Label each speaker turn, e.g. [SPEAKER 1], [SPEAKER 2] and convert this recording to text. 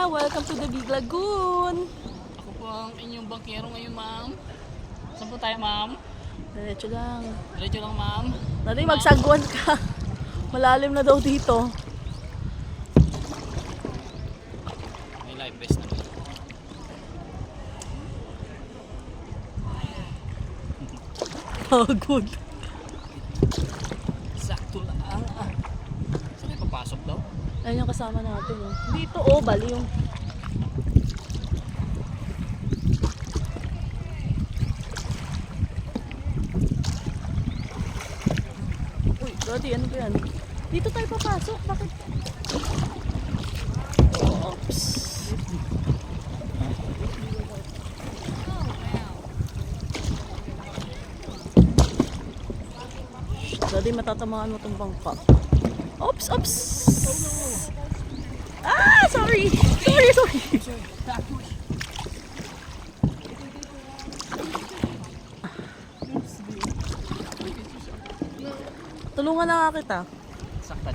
[SPEAKER 1] Welcome to the Big Lagoon.
[SPEAKER 2] Ako po ang inyong bangkero ngayon, ma'am. Saan po tayo, ma'am?
[SPEAKER 1] Diretso lang.
[SPEAKER 2] Diretso lang, ma'am.
[SPEAKER 1] Nari, magsagwan ka. Malalim na daw dito.
[SPEAKER 2] May life vest na.
[SPEAKER 1] Pagod.
[SPEAKER 2] Sakto lang. Saan tayo papasok daw?
[SPEAKER 1] Ayun yung kasama natin. Oh. Dito, oh, bali yung... Uy, Daddy, ano ba yan? Dito tayo papasok. Bakit? Oops. Daddy, matatamaan mo itong bangka. Oops, oops. Ah, sorry. Sorry. Tulungan na nga kita.
[SPEAKER 2] Saktan.